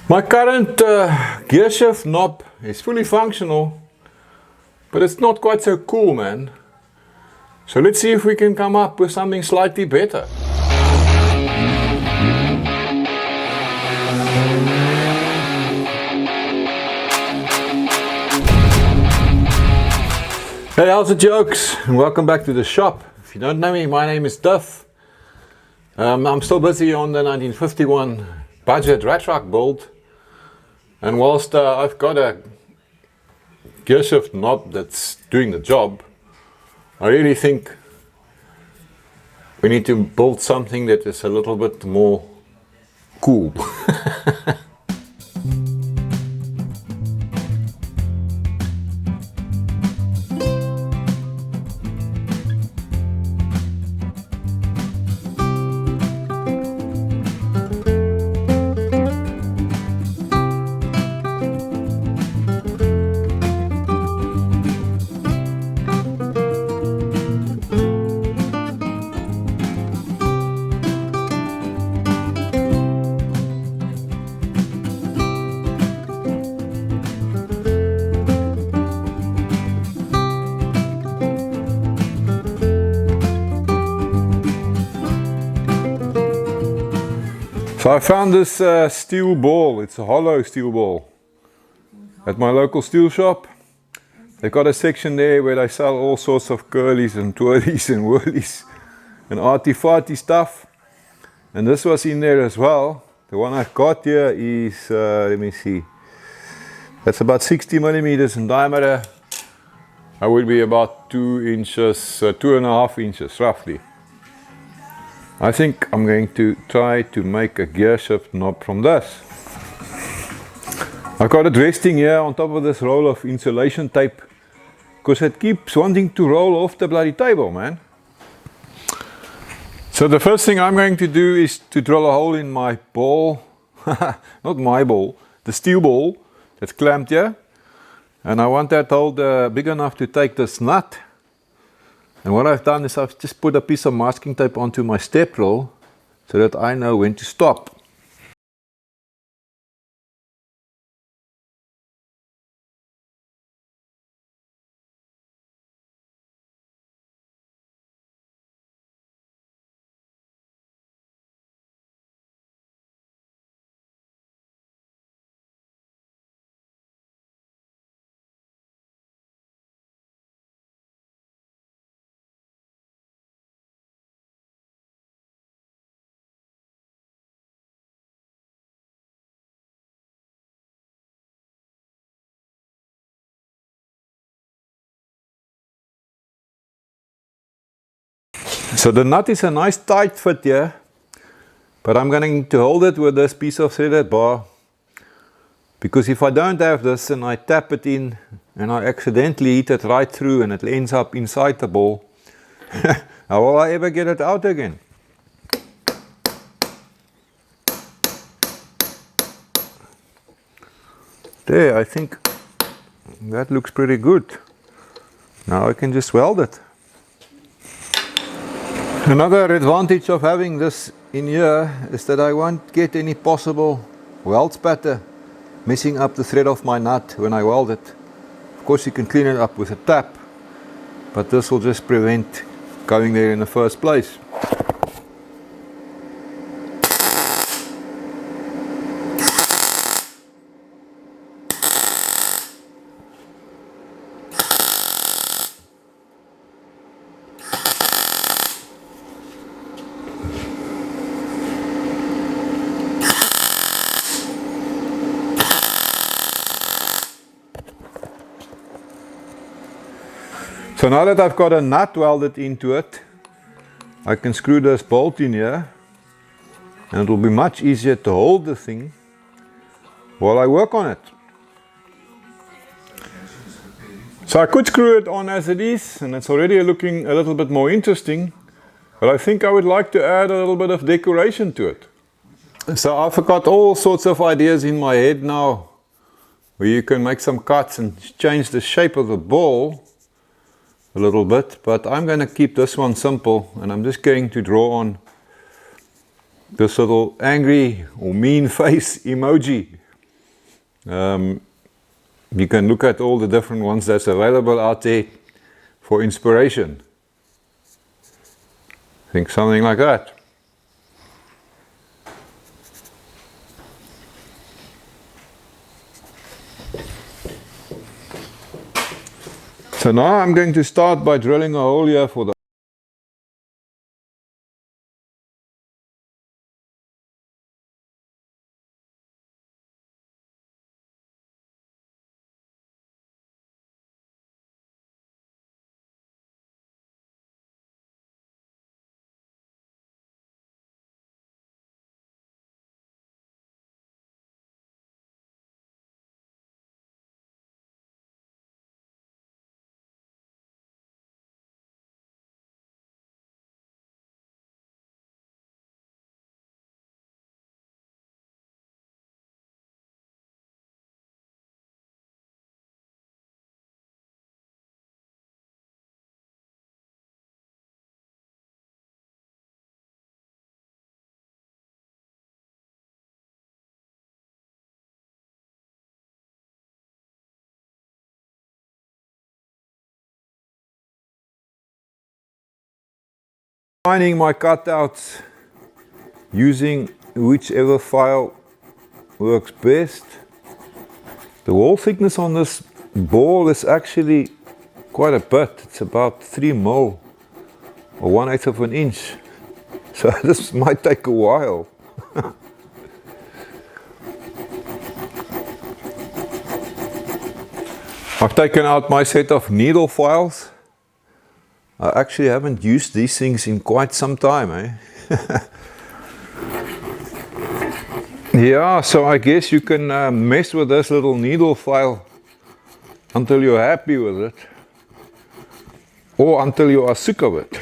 My current gear shift knob is fully functional, but it's not quite so cool, man. So let's see if we can come up with something slightly better. Hey, how's the jokes? And welcome back to the shop. If you don't know me, my name is Duff. I'm still busy on the 1951 budget rat truck build. And whilst I've got a gear shift knob that's doing the job, I really think we need to build something that is a little bit more cool. So I found this steel ball. It's a hollow steel ball at my local steel shop. They've got a section there where they sell all sorts of curlies and twirlies and whirlies and arty-farty stuff. And this was in there as well. The one I've got here is, let me see, that's about 60 millimeters in diameter. I would be about 2 inches, 2.5 inches roughly. I think I'm going to try to make a gear shift knob from this. I've got it resting here on top of this roll of insulation tape because it keeps wanting to roll off the bloody table, man. So the first thing I'm going to do is to drill a hole in my ball, not my ball, the steel ball that's clamped here. And I want that hole big enough to take this nut. And what I've done is I've just put a piece of masking tape onto my step drill so that I know when to stop. So the nut is a nice tight fit here, but I'm going to hold it with this piece of threaded bar, because if I don't have this and I tap it in and I accidentally hit it right through and it ends up inside the ball, how will I ever get it out again? There, I think that looks pretty good. Now I can just weld it. Another advantage of having this in here is that I won't get any possible weld spatter messing up the thread of my nut when I weld it. Of course you can clean it up with a tap, but this will just prevent going there in the first place. So now that I've got a nut welded into it, I can screw this bolt in here and it will be much easier to hold the thing while I work on it. So I could screw it on as it is and it's already looking a little bit more interesting, but I think I would like to add a little bit of decoration to it. So I've got all sorts of ideas in my head now where you can make some cuts and change the shape of the ball a little bit, but I'm going to keep this one simple and I'm just going to draw on this little angry or mean face emoji. You can look at all the different ones that's available out there for inspiration. I think something like that. So now I'm going to start by drilling a hole here for the finding my cutouts using whichever file works best. The wall thickness on this ball is actually quite a bit. It's about 3 mil or 1/8 of an inch. So this might take a while. I've taken out my set of needle files. I actually haven't used these things in quite some time, eh? Yeah, so I guess you can mess with this little needle file until you're happy with it, or until you are sick of it.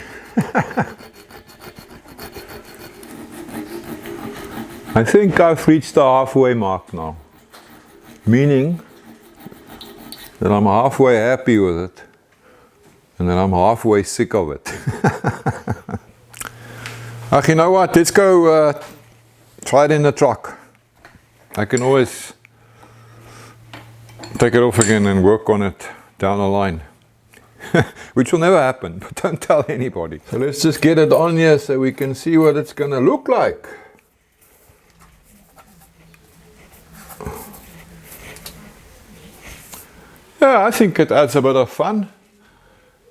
I think I've reached the halfway mark now, meaning that I'm halfway happy with it and then I'm halfway sick of it. Ach, you know what, let's go try it in the truck. I can always take it off again and work on it down the line. Which will never happen, but don't tell anybody. So let's just get it on here so we can see what it's gonna look like. Yeah, I think it adds a bit of fun.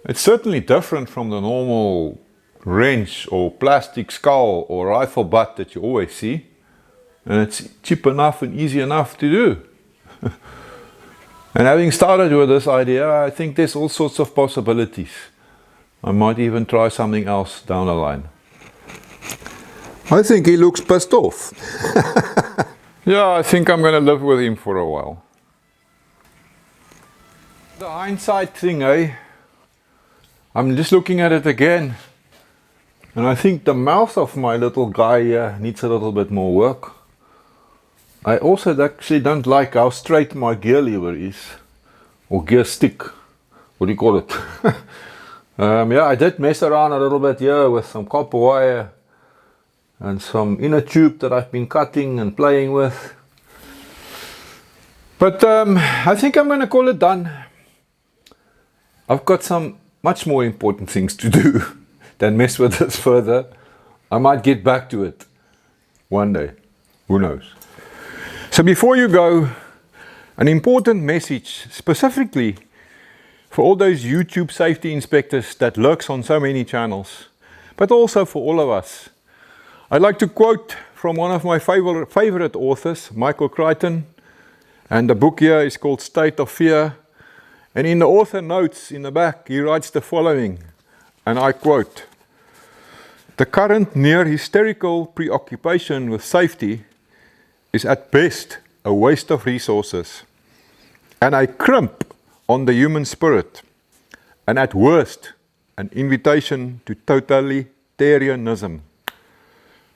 It's certainly different from the normal wrench or plastic skull or rifle butt that you always see. And it's cheap enough and easy enough to do. And having started with this idea, I think there's all sorts of possibilities. I might even try something else down the line. I think he looks pissed off. Yeah, I think I'm going to live with him for a while. The hindsight thing, eh? I'm just looking at it again. And I think the mouth of my little guy here needs a little bit more work. I also actually don't like how straight my gear lever is. Or gear stick. What do you call it? Yeah, I did mess around a little bit here with some copper wire. And some inner tube that I've been cutting and playing with. But I think I'm going to call it done. I've got some much more important things to do than mess with this further. I might get back to it one day. Who knows? So before you go, an important message specifically for all those YouTube safety inspectors that lurks on so many channels, but also for all of us. I'd like to quote from one of my favorite authors, Michael Crichton, and the book here is called State of Fear. And in the author notes in the back, he writes the following, and I quote, "The current near hysterical preoccupation with safety is at best a waste of resources and a crimp on the human spirit, and at worst, an invitation to totalitarianism.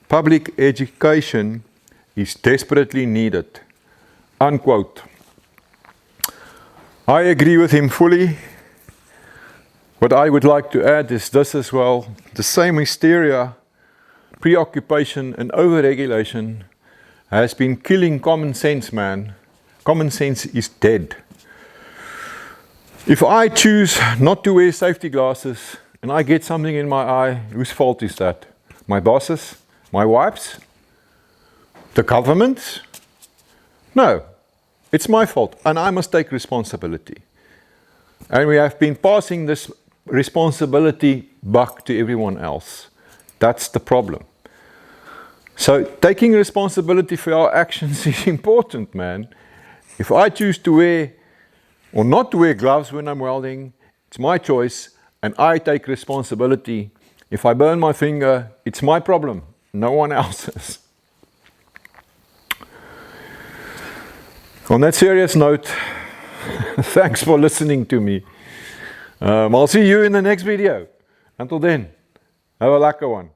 Public education is desperately needed." Unquote. I agree with him fully. What I would like to add is this as well. The same hysteria, preoccupation and overregulation has been killing common sense, man, Common sense is dead. If I choose not to wear safety glasses and I get something in my eye, whose fault is that? My bosses? My wife's? The government? No, it's my fault and I must take responsibility. And we have been passing this responsibility back to everyone else. That's the problem. So taking responsibility for our actions is important, man. If I choose to wear or not to wear gloves when I'm welding, it's my choice and I take responsibility. If I burn my finger, it's my problem, no one else's. On that serious note, thanks for listening to me. I'll see you in the next video. Until then, have a lekker one.